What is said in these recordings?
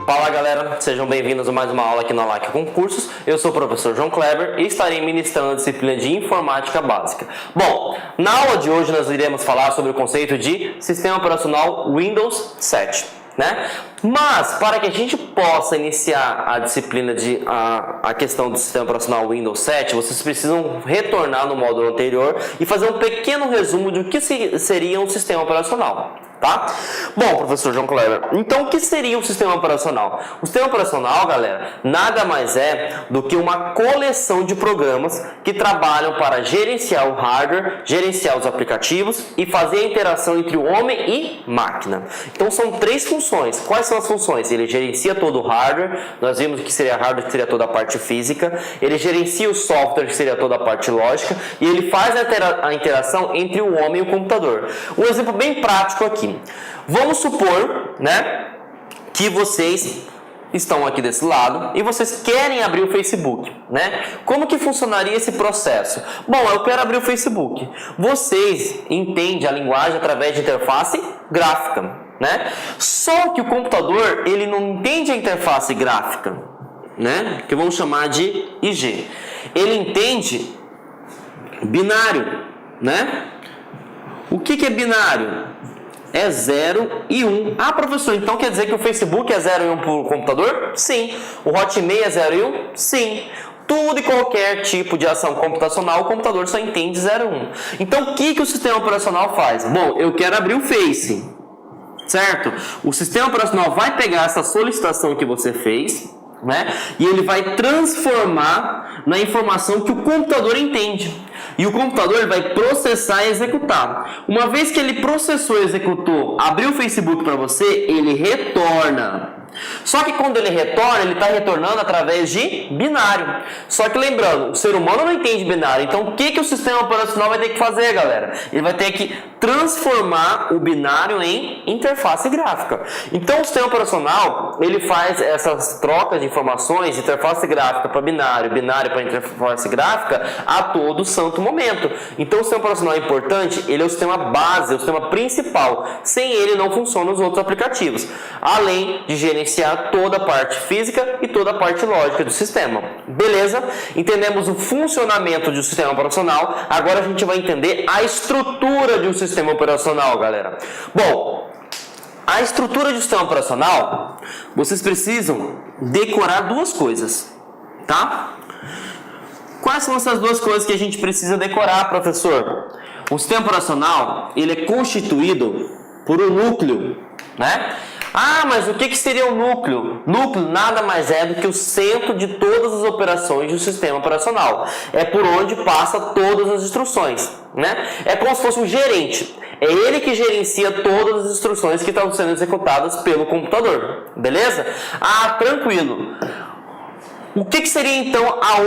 Fala galera, sejam bem-vindos a mais uma aula aqui na LAC Concursos. Eu sou o professor João Kleber e estarei ministrando a disciplina de Informática Básica. Bom, na aula de hoje nós iremos falar sobre o conceito de Sistema Operacional Windows 7, né? Mas, para que a gente possa iniciar a disciplina de a questão do Sistema Operacional Windows 7, vocês precisam retornar no módulo anterior e fazer um pequeno resumo do que seria um sistema operacional. Tá? Bom, professor João Kleber, então o que seria um sistema operacional? O sistema operacional, galera, nada mais é do que uma coleção de programas que trabalham para gerenciar o hardware, gerenciar os aplicativos e fazer a interação entre o homem e máquina. Então são três funções. Quais são as funções? Ele gerencia todo o hardware, nós vimos que seria hardware, que seria toda a parte física, ele gerencia o software, que seria toda a parte lógica, e ele faz a interação entre o homem e o computador. Um exemplo bem prático aqui. Vamos supor, né, que vocês estão aqui desse lado e vocês querem abrir o Facebook, né? Como que funcionaria esse processo? Bom, eu quero abrir o Facebook. Vocês entendem a linguagem através de interface gráfica, né? Só que o computador, ele não entende a interface gráfica, né? Que vamos chamar de IG. Ele entende binário, né? O que é binário? É 0 e 1. Ah, professor, então quer dizer que o Facebook é 0 e 1 para o computador? Sim. O Hotmail é 0 e 1? Sim. Tudo e qualquer tipo de ação computacional, o computador só entende 0 e 1. Então, o que o sistema operacional faz? Bom, eu quero abrir o Face, certo? O sistema operacional vai pegar essa solicitação que você fez, né? E ele vai transformar na informação que o computador entende. E o computador ele vai processar e executar. Uma vez que ele processou e executou, abriu o Facebook para você, ele retorna. Só que quando ele retorna, ele está retornando através de binário. Só que lembrando, o ser humano não entende binário. Então o que o sistema operacional vai ter que fazer, galera? Ele vai ter que transformar o binário em interface gráfica. Então o sistema operacional, ele faz essas trocas de informações, interface gráfica para binário, binário para interface gráfica, a todo santo momento. Então o sistema operacional é importante, ele é o sistema base, é o sistema principal. Sem ele não funcionam os outros aplicativos. Além de gerenciar toda a parte física e toda a parte lógica do sistema. Beleza? Entendemos o funcionamento de um sistema operacional. Agora a gente vai entender a estrutura de um sistema operacional, galera. Bom, a estrutura de um sistema operacional, vocês precisam decorar duas coisas, tá? Quais são essas duas coisas que a gente precisa decorar, professor? O sistema operacional, ele é constituído por um núcleo, né? Ah, mas o que seria o núcleo? Núcleo nada mais é do que o centro de todas as operações do sistema operacional. É por onde passa todas as instruções, né? É como se fosse um gerente. É ele que gerencia todas as instruções que estão sendo executadas pelo computador. Beleza? Ah, tranquilo. O que seria então a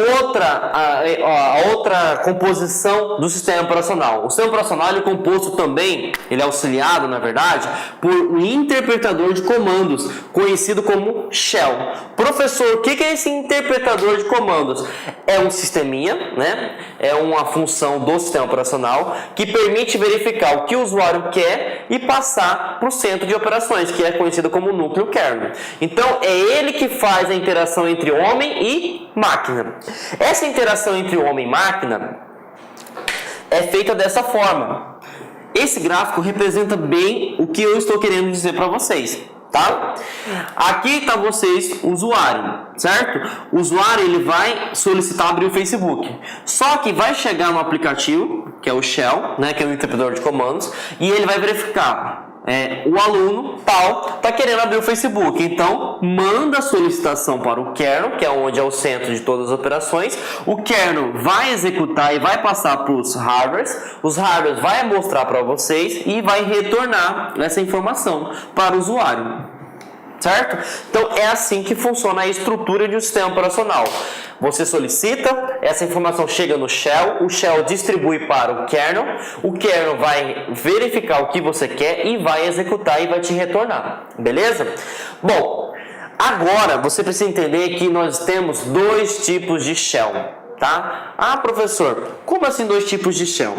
outra composição do sistema operacional? O sistema operacional ele é composto também, ele é auxiliado, na verdade, por um interpretador de comandos, conhecido como shell. Professor, o que é esse interpretador de comandos? É um sisteminha, né? É uma função do sistema operacional que permite verificar o que o usuário quer e passar para o centro de operações, que é conhecido como núcleo kernel. Então, é ele que faz a interação entre homem e máquina. Essa interação entre homem e máquina é feita dessa forma. Esse gráfico representa bem o que eu estou querendo dizer para vocês, tá? Aqui está vocês, usuário, certo? O usuário ele vai solicitar abrir o Facebook. Só que vai chegar no aplicativo, que é o shell, né, que é o interpretador de comandos, e ele vai verificar. O aluno tal está querendo abrir o Facebook, então manda a solicitação para o kernel, que é onde é o centro de todas as operações. O kernel vai executar e vai passar para os hardwares vai mostrar para vocês e vai retornar essa informação para o usuário. Certo? Então é assim que funciona a estrutura de um sistema operacional. Você solicita, essa informação chega no shell, o shell distribui para o kernel vai verificar o que você quer e vai executar e vai te retornar. Beleza? Bom, agora você precisa entender que nós temos dois tipos de shell, tá? Ah, professor, como assim dois tipos de shell?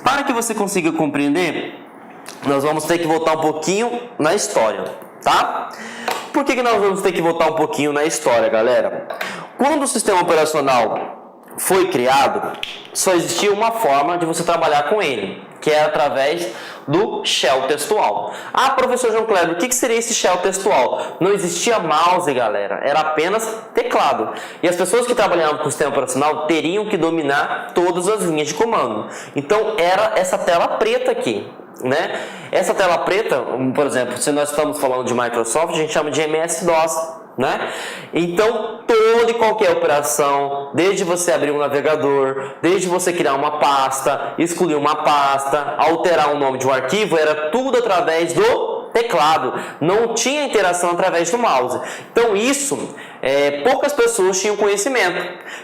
Para que você consiga compreender, nós vamos ter que voltar um pouquinho na história, tá? Por que nós vamos ter que voltar um pouquinho na história, galera? Quando o sistema operacional foi criado, só existia uma forma de você trabalhar com ele, que é através do shell textual. Ah, professor João Kleber, o que seria esse shell textual? Não existia mouse, galera, era apenas teclado. E as pessoas que trabalhavam com o sistema operacional teriam que dominar todas as linhas de comando. Então era essa tela preta aqui, né? Essa tela preta, por exemplo, se nós estamos falando de Microsoft, a gente chama de MS-DOS, né? Então toda e qualquer operação, desde você abrir um navegador, desde você criar uma pasta, excluir uma pasta, alterar o nome de um arquivo, era tudo através do teclado, não tinha interação através do mouse. Então isso, poucas pessoas tinham conhecimento.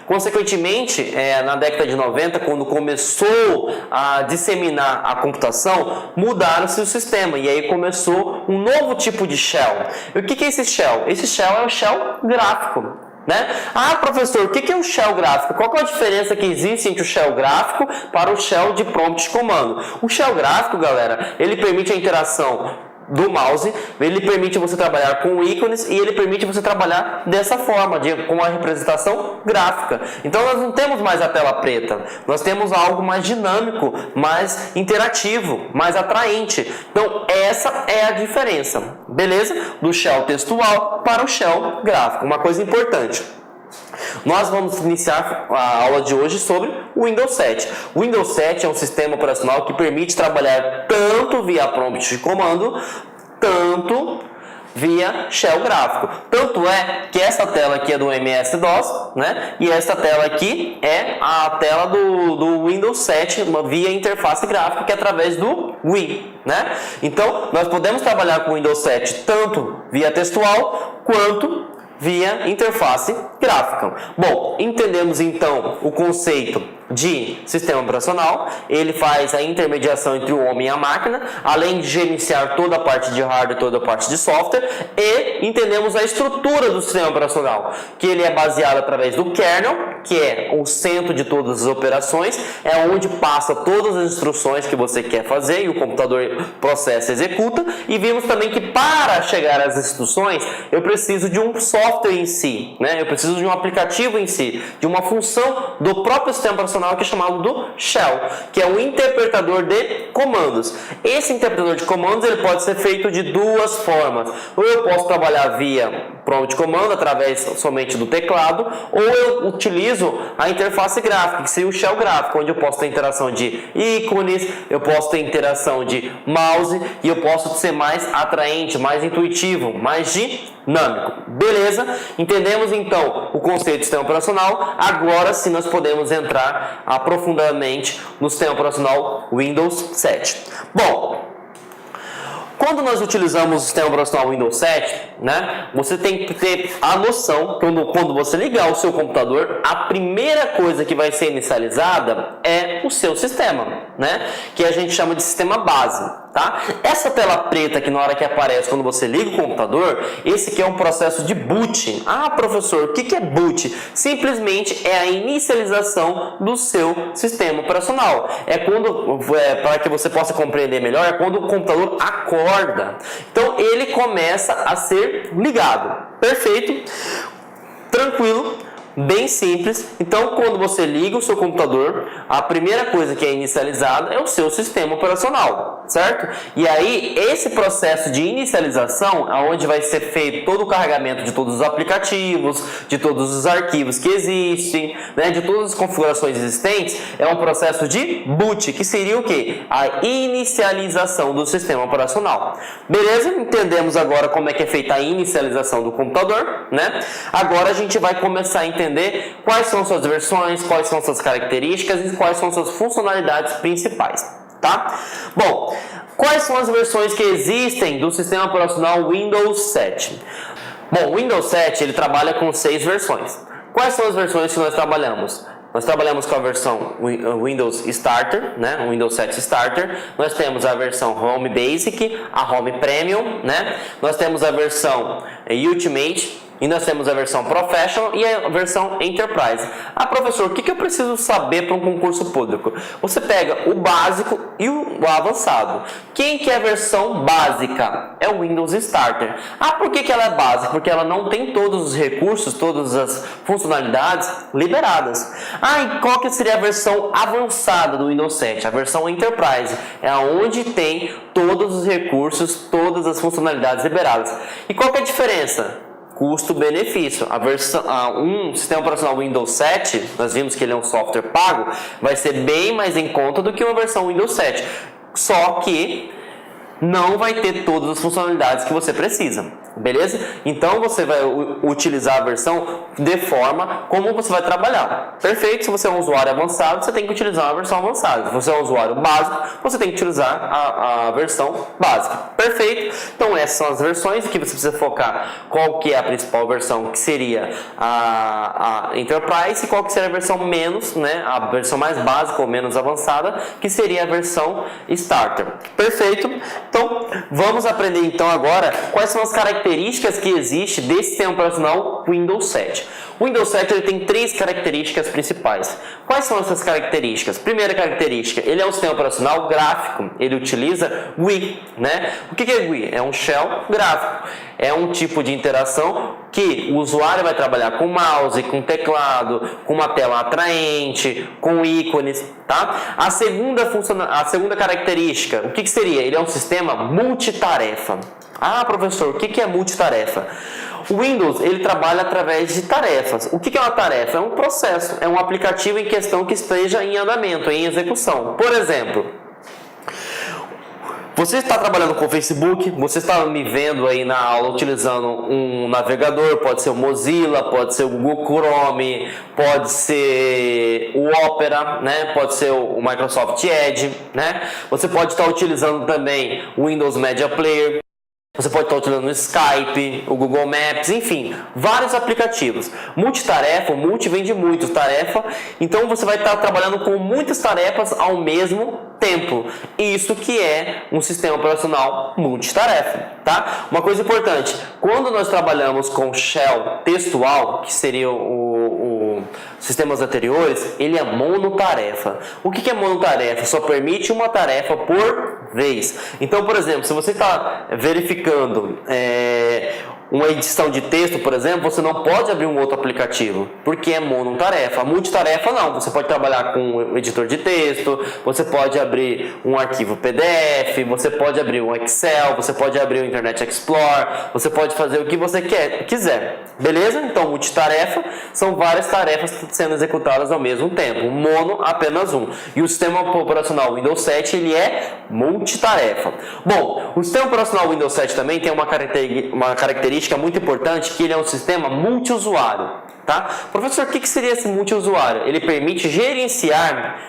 Consequentemente, na década de 90, quando começou a disseminar a computação, mudaram-se o sistema e aí começou um novo tipo de shell. E o que é esse shell? Esse shell é o shell gráfico, né? Ah, professor, o que é o shell gráfico? Qual é a diferença que existe entre o shell gráfico para o shell de prompt de comando? O shell gráfico, galera, ele permite a interação do mouse, ele permite você trabalhar com ícones e ele permite você trabalhar dessa forma, com a representação gráfica. Então nós não temos mais a tela preta, nós temos algo mais dinâmico, mais interativo, mais atraente. Então essa é a diferença, beleza? Do shell textual para o shell gráfico, uma coisa importante. Nós vamos iniciar a aula de hoje sobre o Windows 7. O Windows 7 é um sistema operacional que permite trabalhar tanto via prompt de comando, tanto via shell gráfico. Tanto é que essa tela aqui é do MS-DOS, né? E essa tela aqui é a tela do Windows 7 via interface gráfica, que é através do Wii, né? Então, nós podemos trabalhar com o Windows 7 tanto via textual quanto via interface gráfica. Bom, entendemos então o conceito de sistema operacional. Ele faz a intermediação entre o homem e a máquina, além de gerenciar toda a parte de hardware e toda a parte de software, e entendemos a estrutura do sistema operacional, que ele é baseado através do kernel, que é o centro de todas as operações, é onde passa todas as instruções que você quer fazer e o computador processa e executa. E vimos também que para chegar às instruções eu preciso de um software em si, né? Eu preciso de um aplicativo em si, de uma função do próprio sistema operacional, que é chamado do shell, que é um interpretador de comandos. Esse interpretador de comandos ele pode ser feito de duas formas. Ou eu posso trabalhar via prompt de comando, através somente do teclado, ou eu utilizo a interface gráfica, que seria o shell gráfico, onde eu posso ter interação de ícones, eu posso ter interação de mouse, e eu posso ser mais atraente, mais intuitivo, mais dinâmico. Beleza? Entendemos então o conceito de sistema operacional. Agora sim nós podemos entrar aprofundadamente no sistema operacional Windows 7. Bom, quando nós utilizamos o sistema operacional Windows 7, né, você tem que ter a noção que quando você ligar o seu computador, a primeira coisa que vai ser inicializada é o seu sistema, né, que a gente chama de sistema base. Tá? Essa tela preta que na hora que aparece quando você liga o computador, esse aqui é um processo de boot. Ah, professor, o que é boot? Simplesmente é a inicialização do seu sistema operacional. Para que você possa compreender melhor, é quando o computador acorda. Então ele começa a ser ligado. Perfeito? Tranquilo? Bem simples. Então, quando você liga o seu computador, a primeira coisa que é inicializada é o seu sistema operacional, certo? E aí, esse processo de inicialização, onde vai ser feito todo o carregamento de todos os aplicativos, de todos os arquivos que existem, né, de todas as configurações existentes, é um processo de boot, que seria o quê? A inicialização do sistema operacional. Beleza? Entendemos agora como é que é feita a inicialização do computador, né? Agora a gente vai começar a entender quais são suas versões, quais são suas características e quais são suas funcionalidades principais, tá? Bom, quais são as versões que existem do sistema operacional Windows 7? Bom, o Windows 7 ele trabalha com 6 versões. Quais são as versões que nós trabalhamos? Nós trabalhamos com a versão Windows Starter, né? O Windows 7 Starter. Nós temos a versão Home Basic, a Home Premium, né? Nós temos a versão Ultimate, E nós temos a versão Professional e a versão Enterprise. Ah, professor, o que eu preciso saber para um concurso público? Você pega o básico e o avançado. Quem que é a versão básica? É o Windows Starter. Ah, por que ela é básica? Porque ela não tem todos os recursos, todas as funcionalidades liberadas. Ah, e qual que seria a versão avançada do Windows 7? A versão Enterprise. É onde tem todos os recursos, todas as funcionalidades liberadas. E qual que é a diferença? Custo-benefício. Um sistema operacional Windows 7, nós vimos que ele é um software pago, vai ser bem mais em conta do que uma versão Windows 7. Só que não vai ter todas as funcionalidades que você precisa, beleza? Então você vai utilizar a versão de forma como você vai trabalhar. Perfeito? Se você é um usuário avançado, você tem que utilizar a versão avançada. Se você é um usuário básico, você tem que utilizar a versão básica. Perfeito? Então essas são as versões que você precisa focar. Qual que é a principal versão, que seria a Enterprise, e qual que seria a versão menos, né? A versão mais básica ou menos avançada, que seria a versão Starter. Perfeito? Então, vamos aprender então agora quais são as características que existem desse sistema operacional Windows 7. O Windows 7 ele tem 3 características principais. Quais são essas características? Primeira característica, ele é um sistema operacional gráfico. Ele utiliza GUI, né? O que é GUI? É um shell gráfico. É um tipo de interação que o usuário vai trabalhar com mouse, com teclado, com uma tela atraente, com ícones, tá? A segunda característica, o que seria? Ele é um sistema multitarefa. Ah, professor, o que é multitarefa? O Windows, ele trabalha através de tarefas. O que é uma tarefa? É um processo, é um aplicativo em questão que esteja em andamento, em execução. Por exemplo, você está trabalhando com o Facebook, você está me vendo aí na aula utilizando um navegador, pode ser o Mozilla, pode ser o Google Chrome, pode ser o Opera, né? Pode ser o Microsoft Edge, né? Você pode estar utilizando também o Windows Media Player. Você pode estar utilizando o Skype, o Google Maps, enfim, vários aplicativos. Multitarefa, multi vem de muito, tarefa, então você vai estar trabalhando com muitas tarefas ao mesmo tempo. Isso que é um sistema operacional multitarefa, tá? Uma coisa importante, quando nós trabalhamos com shell textual, que seria sistemas anteriores, ele é monotarefa. O que é monotarefa? Só permite uma tarefa por vez. Então, por exemplo, se você está verificando uma edição de texto, por exemplo, você não pode abrir um outro aplicativo, porque é monotarefa. A multitarefa não, você pode trabalhar com um editor de texto, você pode abrir um arquivo PDF, você pode abrir um Excel, você pode abrir o Internet Explorer, você pode fazer o que você quiser, beleza? Então, multitarefa são várias tarefas sendo executadas ao mesmo tempo, mono apenas um. E o sistema operacional Windows 7, ele é multitarefa. Bom, o sistema operacional Windows 7 também tem uma característica muito importante, que ele é um sistema multiusuário, tá? Professor, o que seria esse multiusuário? Ele permite gerenciar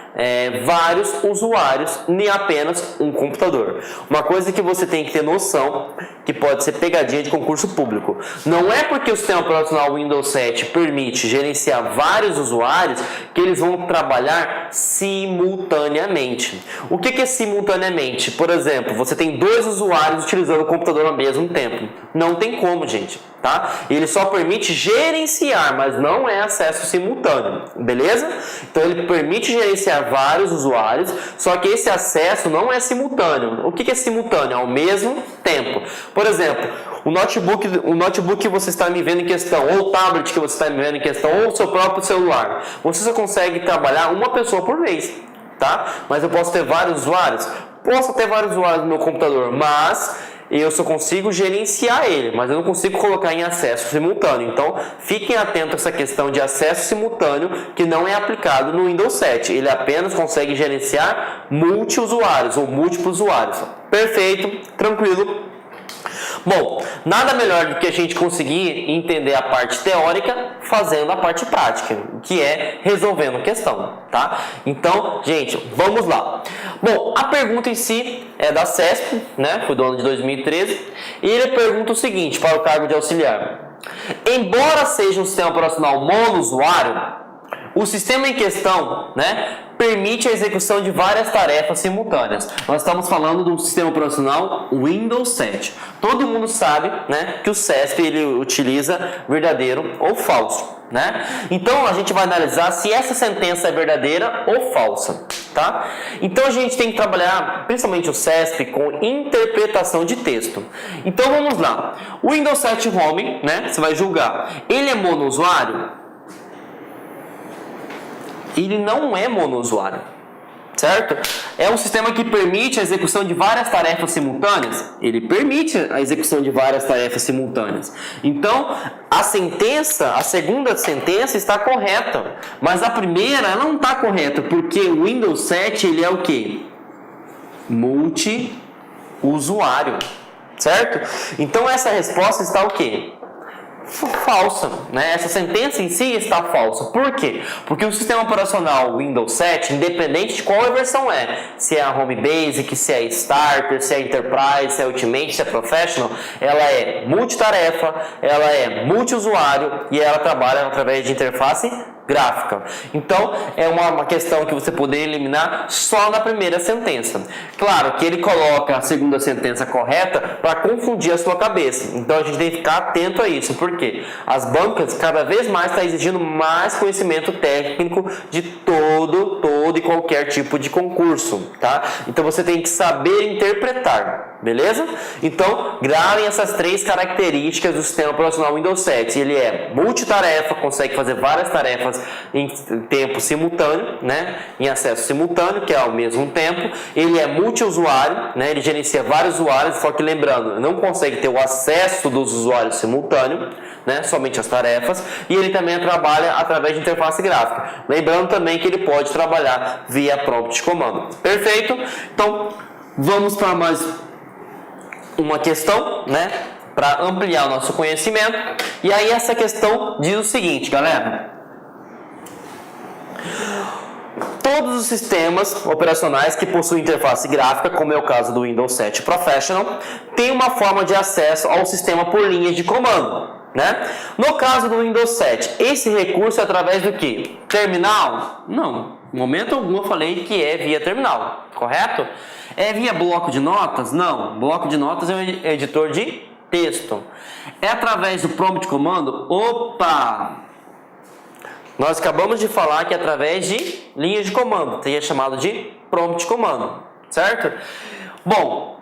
vários usuários em apenas um computador. Uma coisa que você tem que ter noção, que pode ser pegadinha de concurso público. Não é porque o sistema operacional Windows 7 permite gerenciar vários usuários que eles vão trabalhar simultaneamente. O que é simultaneamente? Por exemplo, você tem 2 usuários utilizando o computador ao mesmo tempo. Não tem como, gente, tá? Ele só permite gerenciar, mas não é acesso simultâneo, beleza? Então ele permite gerenciar vários usuários, só que esse acesso não é simultâneo. O que é simultâneo? Ao mesmo tempo. Por exemplo, o notebook que você está me vendo em questão, ou o tablet que você está me vendo em questão, ou o seu próprio celular, você só consegue trabalhar uma pessoa por vez, tá? Mas eu posso ter vários usuários? Posso ter vários usuários no meu computador, mas eu só consigo gerenciar ele, mas eu não consigo colocar em acesso simultâneo. Então, fiquem atentos a essa questão de acesso simultâneo, que não é aplicado no Windows 7. Ele apenas consegue gerenciar multi-usuários ou múltiplos usuários. Perfeito, tranquilo. Bom, nada melhor do que a gente conseguir entender a parte teórica fazendo a parte prática, que é resolvendo questão, tá? Então, gente, vamos lá. Bom, a pergunta em si é da CESP, né? Foi do ano de 2013, e ele pergunta o seguinte para o cargo de auxiliar: embora seja um sistema operacional monousuário, o sistema em questão, né, permite a execução de várias tarefas simultâneas. Nós estamos falando do sistema operacional Windows 7. Todo mundo sabe, né, que o CESP ele utiliza verdadeiro ou falso, né? Então a gente vai analisar se essa sentença é verdadeira ou falsa, tá? Então a gente tem que trabalhar, principalmente o CESP, com interpretação de texto. Então vamos lá. O Windows 7 Home, né? Você vai julgar. Ele é monousuário? Ele não é monousuário, certo? É um sistema que permite a execução de várias tarefas simultâneas? Ele permite a execução de várias tarefas simultâneas. Então, a segunda sentença está correta, mas a primeira ela não está correta, porque o Windows 7 ele é o quê? Multiusuário, certo? Então, essa resposta está o quê? Falsa, né? Essa sentença em si está falsa. Por quê? Porque o sistema operacional Windows 7, independente de qual versão se é a Home Basic, se é Starter, se é Enterprise, se é Ultimate, se é Professional, ela é multitarefa, ela é multiusuário e ela trabalha através de interface gráfica. Então, é uma questão que você poderia eliminar só na primeira sentença. Claro que ele coloca a segunda sentença correta para confundir a sua cabeça. Então, a gente tem que ficar atento a isso, porque as bancas cada vez mais estão exigindo mais conhecimento técnico de todo e qualquer tipo de concurso, tá? Então, você tem que saber interpretar, beleza? Então, gravem essas 3 características do sistema operacional Windows 7. Ele é multitarefa, consegue fazer várias tarefas em tempo simultâneo, né? Em acesso simultâneo, que é ao mesmo tempo. Ele é multiusuário, né? Ele gerencia vários usuários, só que lembrando, não consegue ter o acesso dos usuários simultâneo, né? Somente as tarefas. E ele também trabalha através de interface gráfica. Lembrando também que ele pode trabalhar via prompt de comando. Perfeito? Então, vamos para mais uma questão, né? Para ampliar o nosso conhecimento. E aí essa questão diz o seguinte, galera. Todos os sistemas operacionais que possuem interface gráfica, como é o caso do Windows 7 Professional, têm uma forma de acesso ao sistema por linhas de comando, né? No caso do Windows 7, esse recurso é através do que? Terminal? Não. Em momento algum eu falei que é via terminal, correto? É via bloco de notas? Não. Bloco de notas é um editor de texto. É através do prompt de comando? Opa! Nós acabamos de falar que é através de linhas de comando, seria chamado de prompt de comando, certo? Bom,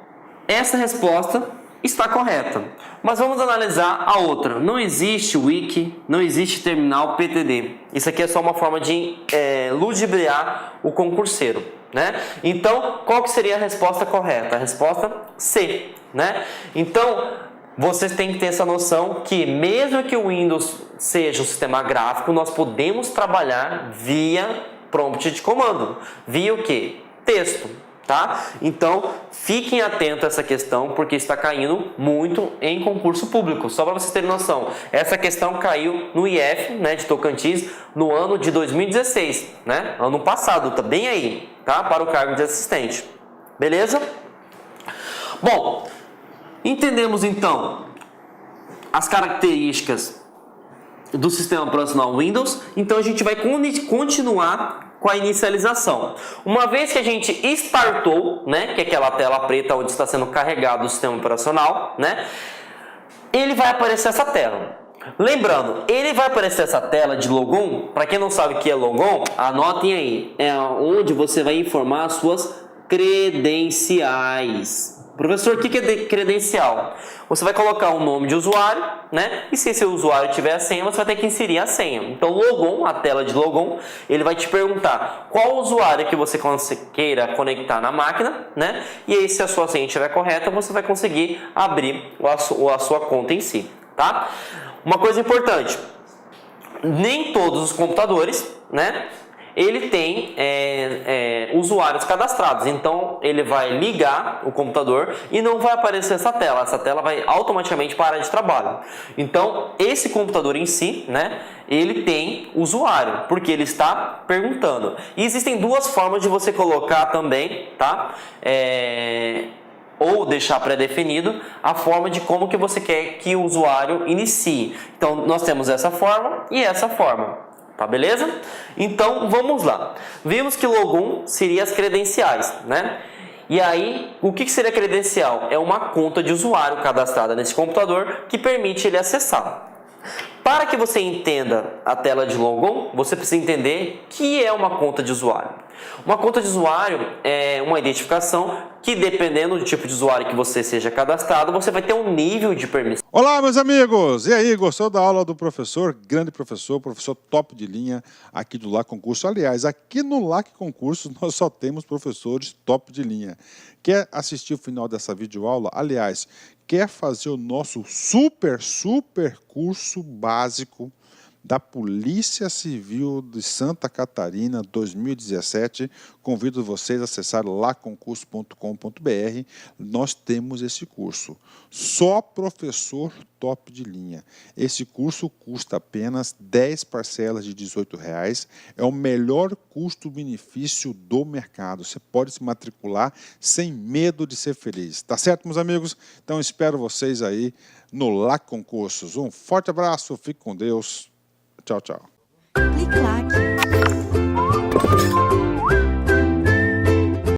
essa resposta está correta, mas vamos analisar a outra. Não existe wiki, não existe terminal PTD. Isso aqui é só uma forma de ludibriar o concurseiro, né? Então, qual que seria a resposta correta? A resposta C, né? Então, vocês têm que ter essa noção que mesmo que o Windows seja um sistema gráfico, nós podemos trabalhar via prompt de comando. Via o quê? Texto, tá? Então, fiquem atentos a essa questão, porque está caindo muito em concurso público. Só para vocês terem noção, essa questão caiu no IF, né, de Tocantins, no ano de 2016, né? Ano passado, tá bem aí, tá? Para o cargo de assistente. Beleza? Bom, entendemos então as características do sistema operacional Windows, então a gente vai continuar com a inicialização. Uma vez que a gente startou, né, que é aquela tela preta onde está sendo carregado o sistema operacional, né, ele vai aparecer essa tela. Lembrando, ele vai aparecer essa tela de logon. Para quem não sabe o que é logon, anotem aí, é onde você vai informar as suas credenciais. Professor, o que é credencial? Você vai colocar um nome de usuário, né? E se seu usuário tiver a senha, você vai ter que inserir a senha. Então, logon, a tela de logon, ele vai te perguntar qual usuário que você queira conectar na máquina, né? E aí, se a sua senha estiver correta, você vai conseguir abrir a sua conta em si, tá? Uma coisa importante, nem todos os computadores, né? Ele tem usuários cadastrados, então ele vai ligar o computador e não vai aparecer essa tela vai automaticamente parar de trabalho. Então esse computador em si, né, ele tem usuário, porque ele está perguntando. E existem 2 formas de você colocar também, tá? Ou deixar pré-definido a forma de como que você quer que o usuário inicie. Então nós temos essa forma e essa forma. Tá, beleza? Então, vamos lá. Vimos que login seria as credenciais, né? E aí, o que seria credencial? É uma conta de usuário cadastrada nesse computador que permite ele acessar. Para que você entenda a tela de login, você precisa entender o que é uma conta de usuário. Uma conta de usuário é uma identificação que, dependendo do tipo de usuário que você seja cadastrado, você vai ter um nível de permissão. Olá, meus amigos! E aí, gostou da aula do professor? Grande professor top de linha aqui do LAC Concurso. Aliás, aqui no LAC Concurso nós só temos professores top de linha. Quer assistir o final dessa videoaula? Aliás, quer fazer o nosso super curso básico da Polícia Civil de Santa Catarina 2017, convido vocês a acessar laconcurso.com.br. Nós temos esse curso. Só professor top de linha. Esse curso custa apenas 10 parcelas de R$18. É o melhor custo-benefício do mercado. Você pode se matricular sem medo de ser feliz. Tá certo, meus amigos? Então espero vocês aí no LAC Concursos. Um forte abraço, fique com Deus. Tchau, tchau. Clique lá.